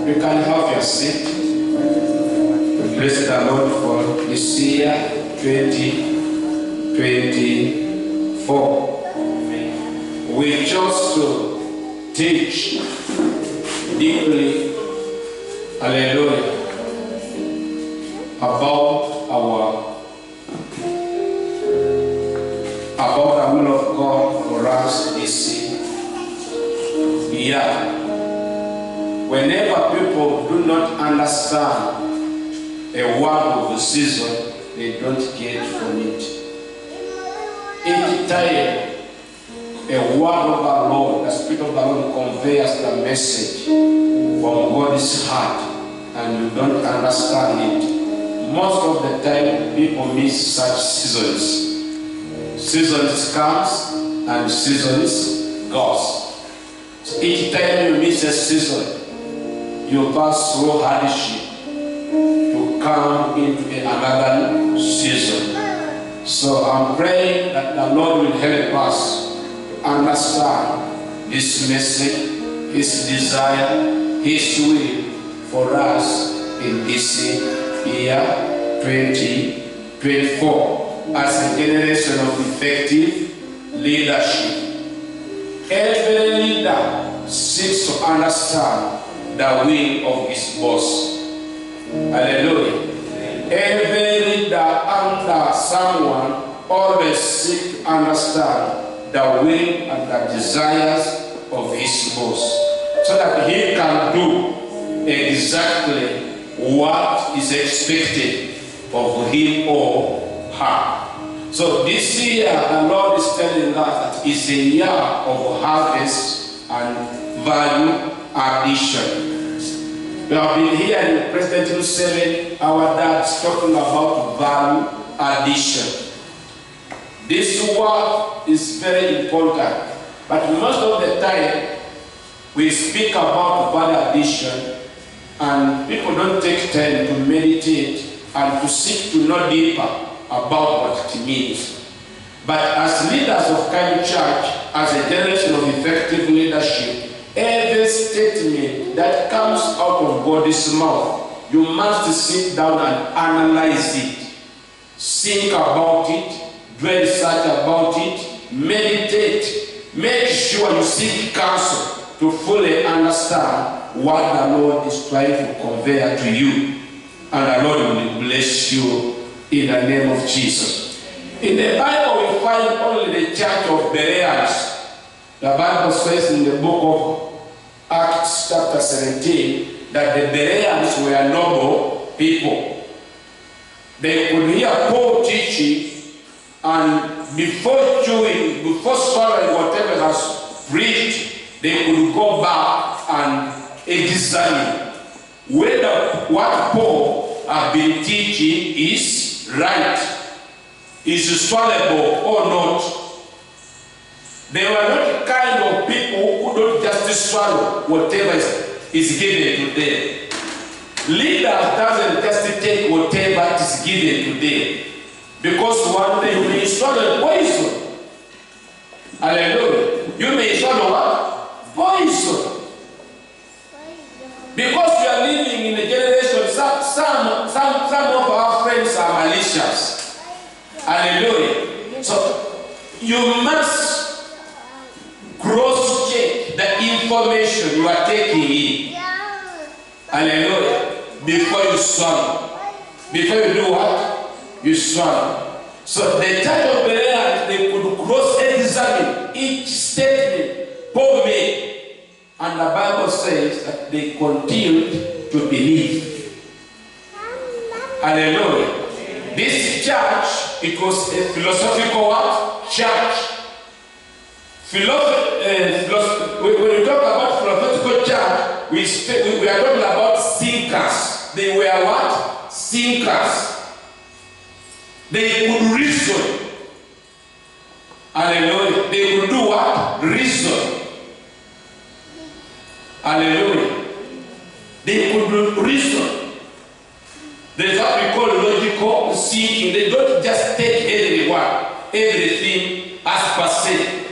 You can have your seat. We bless the Lord for this year 2024. We chose to teach deeply, hallelujah, about the will of God for us this year. Whenever people do not understand a word of the season, they don't get from it. Each time a word of the Lord, the Spirit of the Lord conveys the message from God's heart, and you don't understand it, most of the time people miss such seasons. Seasons comes and seasons goes. So each time you miss a season, you pass through hardship to come into another season. So I'm praying that the Lord will help us understand His message, His desire, His will for us in this year 2024 as a generation of effective leadership. Every leader seeks to understand the will of his boss. Hallelujah. Every leader under someone always seeks to understand the will and the desires of his boss, so that he can do exactly what is expected of him or her. So this year, the Lord is telling us that it's a year of harvest and value addition. We have been here in President 7, our dads talking about value addition. This word is very important, but most of the time we speak about value addition and people don't take time to meditate and to seek to know deeper about what it means. But as leaders of Kind Church, as a generation of effective leadership, every statement that comes out of God's mouth, you must sit down and analyze it, think about it, do research about it, meditate, make sure you seek counsel to fully understand what the Lord is trying to convey to you, and the Lord will bless you in the name of Jesus. In the Bible, we find only the church of Bereans. The Bible says in the book of Acts chapter 17 that the Bereans were noble people. They could hear Paul teaching, and before chewing, before swallowing whatever has preached, they could go back and examine whether what Paul has been teaching is right, is swallowable or not. They were not the kind of people who don't just swallow whatever is given to them. Leaders doesn't just take whatever is given to them, because one day you may swallow poison. Hallelujah. You may swallow what? Poison. Because we are living in a generation, some of our friends are malicious. Hallelujah. So you must cross-check the information you are taking in. Hallelujah. Before you swallow. Before you do what? You swallow. So the church of Bereans, they could cross-examine each statement Paul made. And the Bible says that they continued to believe. Hallelujah. This church, it was a philosophical church. When we talk about philosophical church, we are talking about thinkers. They were what? Thinkers. They could reason. Hallelujah. They could do what? Reason. Hallelujah. They could reason. There's what we call logical thinking. They don't just take everything as per se.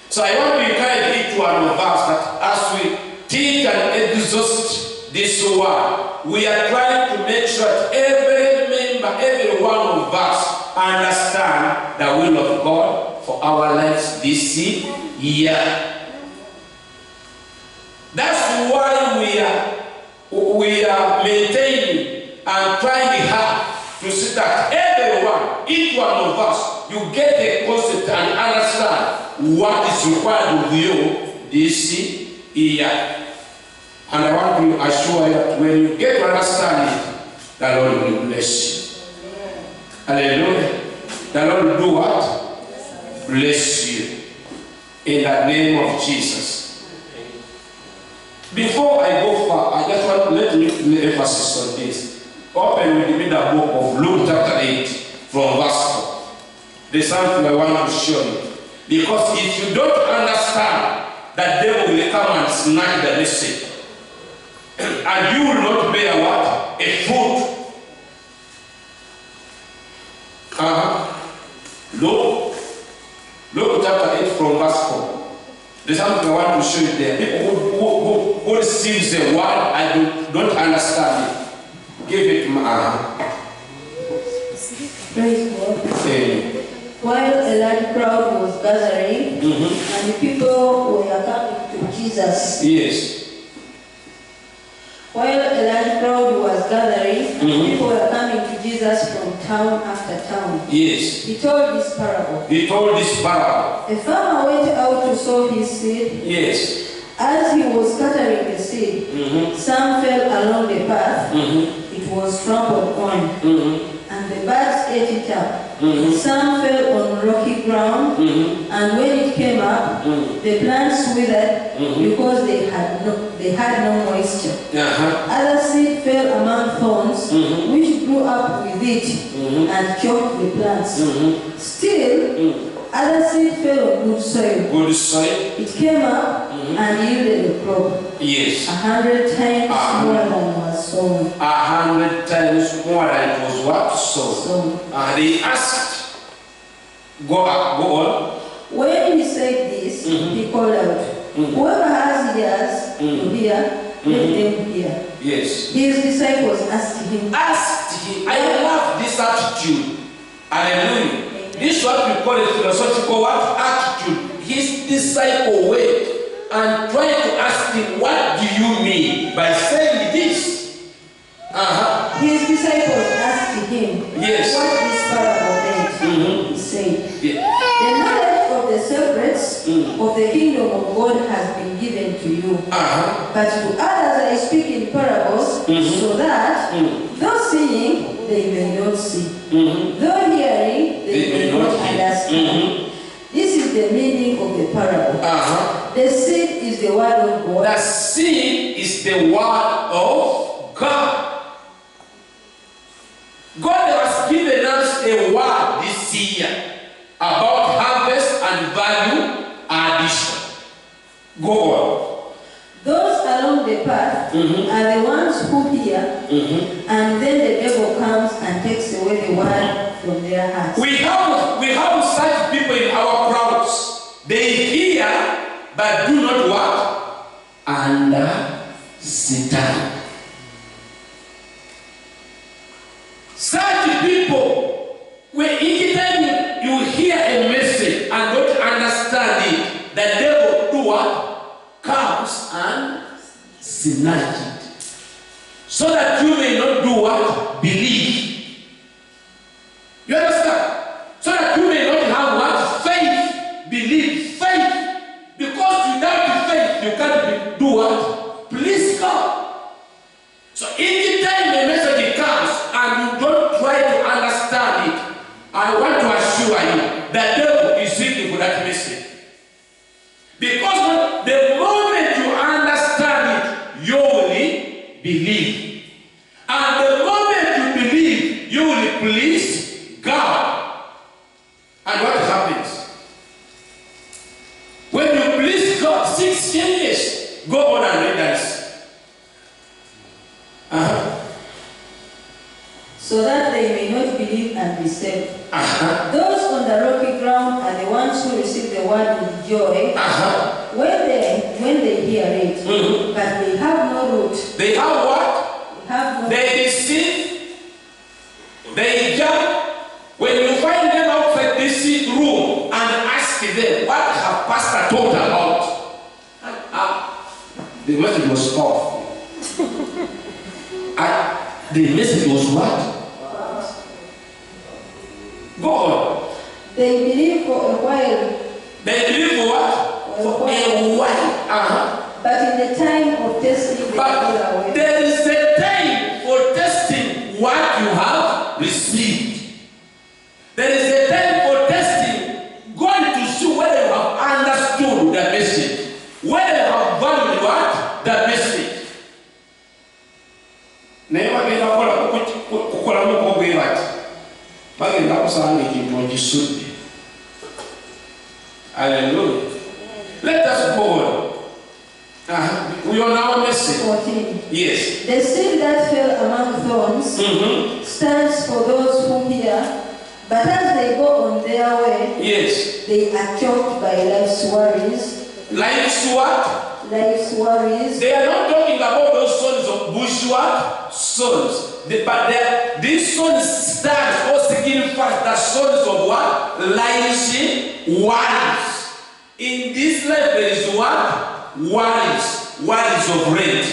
So I want to encourage each one of us that as we teach and exhaust this this word, we are trying to make sure that every member, every one of us understand the will of God for our lives this year. That's why we are maintaining and trying hard to see that everyone, each one of us, you get a concept and understand what is required of you this year. And I want to assure you that when you get to understand it, the Lord will bless you. Hallelujah. The Lord will do what? Bless you. In the name of Jesus. Before I go far, I just want to let me lay emphasis on this. Open with me the book of Luke chapter 8 from verse 4. There's something I want to show you. Because if you don't understand, the devil will come and snatch the message. And you will not bear what? A fruit. Luke chapter 8 from verse 4. There's something I want to show you there. People who receive the word, I don't understand it. Give it my Praise God. While a large crowd was gathering, and the people were coming to Jesus. Yes. While a large crowd was gathering, and people were coming to Jesus from town after town. Yes. He told this parable. He told this parable. A farmer went out to sow his seed. Yes. As he was scattering the seed, some fell along the path. It was trampled on, and the birds ate it up. Some fell on rocky ground, and when it came up, the plants withered because they had no moisture. Other seed fell among thorns, which grew up with it and choked the plants. Still, other seed fell on good soil. Good soil. It came up and yielded a crop. Yes. 100 times more than was sown. 100 times more than it was what? Sown. They asked, go on. When he said this, he called out, whoever has ears to hear, let them hear. Yes. His disciples asked him. I love this attitude. Hallelujah. This is what we call a philosophical what? Attitude. His disciple went and tried to ask him, what do you mean by saying this? His disciples asked him, yes, what this parable meant. He said, the knowledge of the secrets of the kingdom of God has been given to you. But to others I speak in parables, so that though seeing, they may not see. Though hearing, they may not understand. This is the meaning of the parable. The seed is the word of God. The seed is the word of God. God has given us a word this year about harvest and value addition. Go on. Those along the path are the ones who hear, and then the devil comes and takes away the word from their hearts. We have such people in our crowds. They hear, but do not what? Understand. Such people, when each time you hear a message and don't understand it, the devil do what? Comes and snatch it. So that you may not do what? Believe. You understand? So that you may not have what? Faith. Believe. Faith. Because without faith, you can't do what? Please God. So each time a message comes and you don't try to understand it, I want to assure you, the devil is seeking for that message. Because the moment you understand it, you will believe. And the moment you believe, you will please God. And what happens? When you please God, 16 years, go on and read this. So that they may not believe and be saved. Those on the rocky ground are the ones who receive the word with joy when they hear it, but they have no root. They have what? was powerful. And the message was what? Go on. They believed for a while. They believed for what? For a while. But in the time of testing, they fell away. There is a time for testing what you have received. There is a time for testing, going to see whether you have understood the message, whether you have valued what? The message. Never get a call of what? But in that was hallelujah. Let us go on. We are now message. 14. Yes. The seed that fell among thorns stands for those who hear, but as they go on their way, yes, they are choked by life's worries. Life's what? Life's worries. They are not talking about those sons of bourgeois sons. But these sons stand or signifies the sons of what? Life's worries. In this life there is what? Worries. Worries of rent.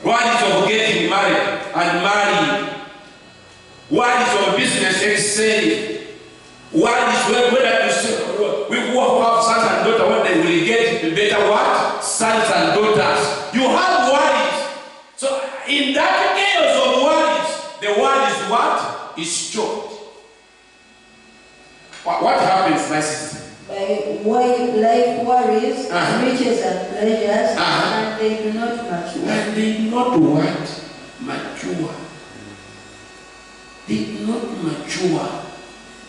Worries of getting married and marrying. Worries of business excelling. Worries whether to say, we who have sons and daughters, when they will get better what? Sons and daughters. You have worries. So in that chaos of worries, the word is what? Is choked. What happens, my sister? By life worries, riches and pleasures, and they do not mature. And they do not what? Mature. They do not mature.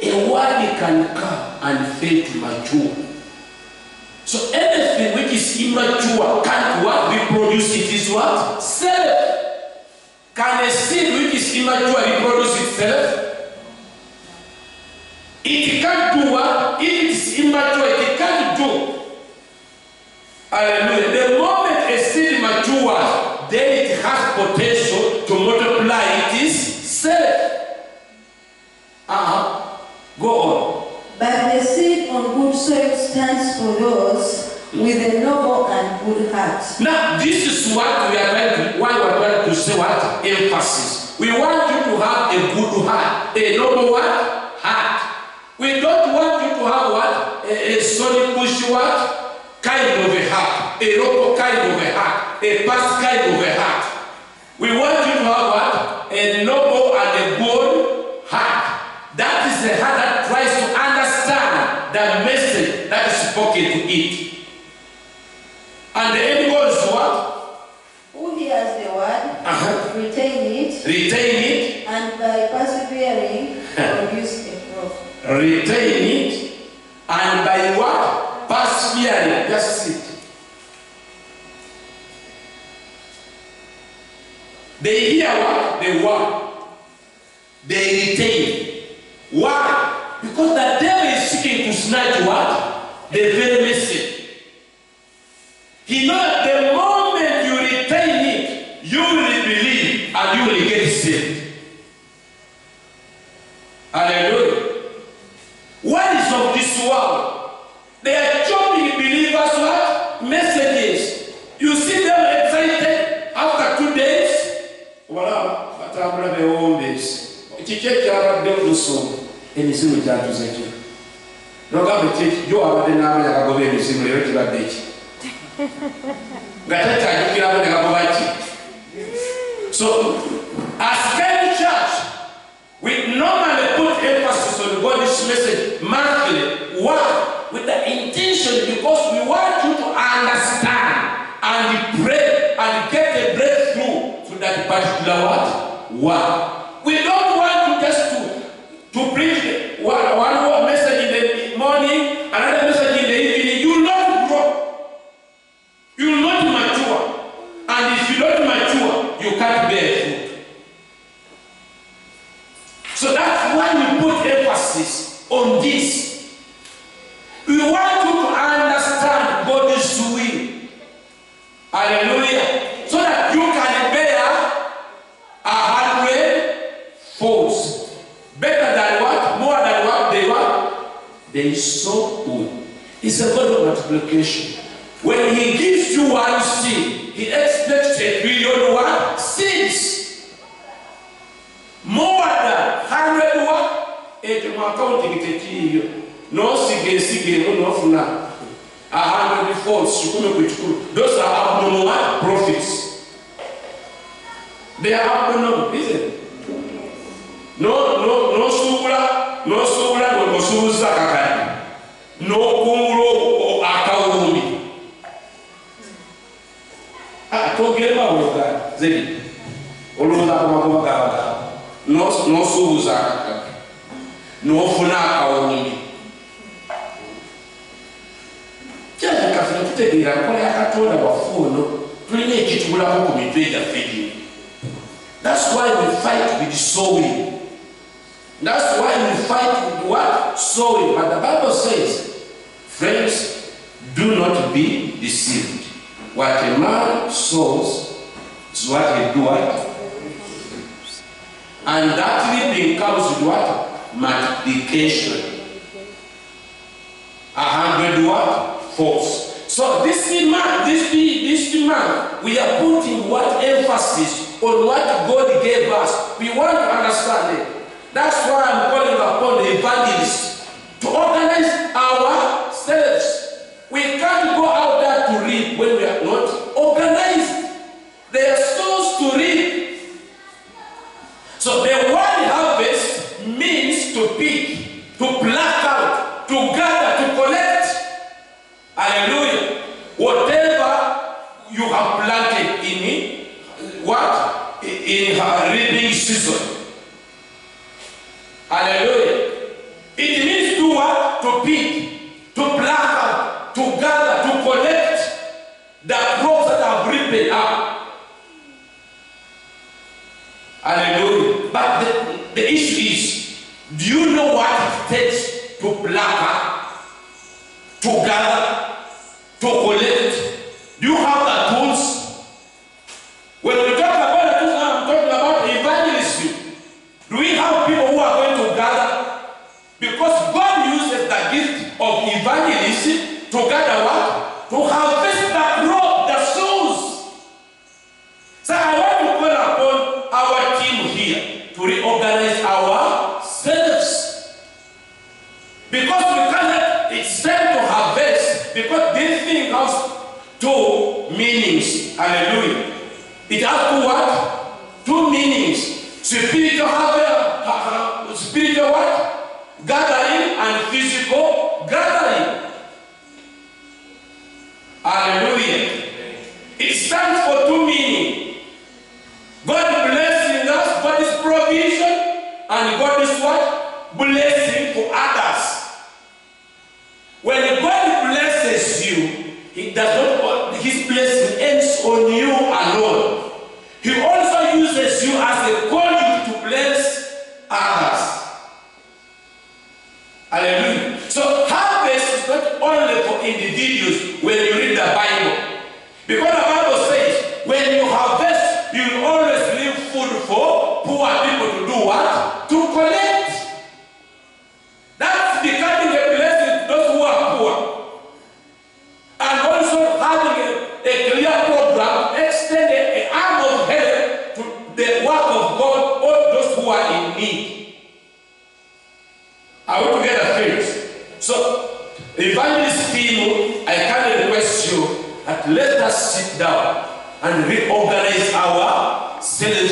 A word can come and fail to mature. So anything which is immature can't what? Reproduce. It is what? Self. Can a seed which is immature reproduce itself? It can't do what? If it is immature, it can't do. Hallelujah. The moment a seed matures, then it has potential to multiply itself. Go on. But the seed on good soil stands for those with a noble and good heart. Now, this is what we are trying to say what? Emphasis. We want you to have a good heart. A noble what? Heart. We don't want you to have what? A solid pushy what? Kind of a heart. A noble kind of a heart. A past kind of a heart. We want you to have what? A noble and a good heart. That is the heart that tries to understand the message that is spoken to it. And the end goal is what? Who hears the word, retain it, and by persevering, produce a crop. Retain it, and by what? Persevering. That's it. They hear what? The word. They retain. Why? Because the devil is seeking to snatch what? The very message. He knows that the moment you retain it, you will believe and you will get saved. Hallelujah. What is of this world? They are chopping believers what? Messages. You see them excited after 2 days. Voilà, but I'm not the home base. Emisimu kyatuzekyo nogambe yo abadde n'amanya kagoba emisimu leero kibadde ki nga takyajukira abadde kagoba ki. So as Kenya Church we normally put emphasis on God's message monthly. Why? With the intention, because we want you to understand and pray and get a breakthrough to that particular what? Word. We don't want you just to preach one message in the morning, another message in the evening. You will not grow. You will not mature. And if you don't mature, you can't bear fruit. So that's why we put emphasis on this. We want you to understand God's will. Hallelujah. So that you can bear 100 folds. Better than what? More than what they want. They sow good. It's a God of multiplication. When When he gives you one seed, he expects 1 billion what? Seeds. More than 100 what? It will count it. No sige, no funa. 100 folds. Those are abnormal profits. They are abnormal, isn't it? No subra, no suza kakari. No kungro akawumi. Togema woga zedi. Oluza kwa gaga. No suza kakari. No funa akawumi. Jaji kafina tutegira kwa yakatola wafuno. Tuline kitubula ku mitwega fedi. That's why we fight with sowing. That's why we fight with what? Sowing. But the Bible says, friends, do not be deceived. What a man sows is what he doeth. And that reaping comes with what? Multiplication. 100 what? Folds. So this man, we are putting what emphasis on what God gave us. We want to understand it. That's why I'm calling upon the evangelists to organize ourselves. We can't go out there to reap when we are not organized. There are souls to reap. So the word harvest means to pick, to pluck out, to gather, to collect. Hallelujah. Whatever you have planted in what? In her reaping season. Hallelujah. It means to what? To pick, to pluck out, to gather, to collect the crops that have ripened up. Hallelujah. But the issue is, do you know what it takes to pluck out, to gather, to collect? Do you have the tools? When we talk about the tools, I'm talking about evangelism. Do we have people who are going to gather? Because God uses the gift of evangelism to gather what? To harvest the crop, the souls. So I want to call upon our team here to reorganize ourselves. Because we cannot, it's time to harvest. Because this thing has two meanings. Hallelujah. It has two what? Two meanings. Spiritual harvest, spiritual what? Gathering and physical gathering. Hallelujah. It stands for two meanings. God blessing us, God is provision, and God is what? Blessing for others. When God blesses you, He does not, His blessing ends on you alone. He also uses you as a conduit to bless others. Hallelujah. So harvest is not only for individuals when you read the Bible. Because the Bible says, when you harvest, you will always leave food for poor people to do what? To collect. That's becoming a blessing to those who are poor. And also having a clear program, extend an arm of help to the work of God, all those who are in need. Are we together, friends? So, evangelist team, I can request you that let us sit down and reorganize ourselves.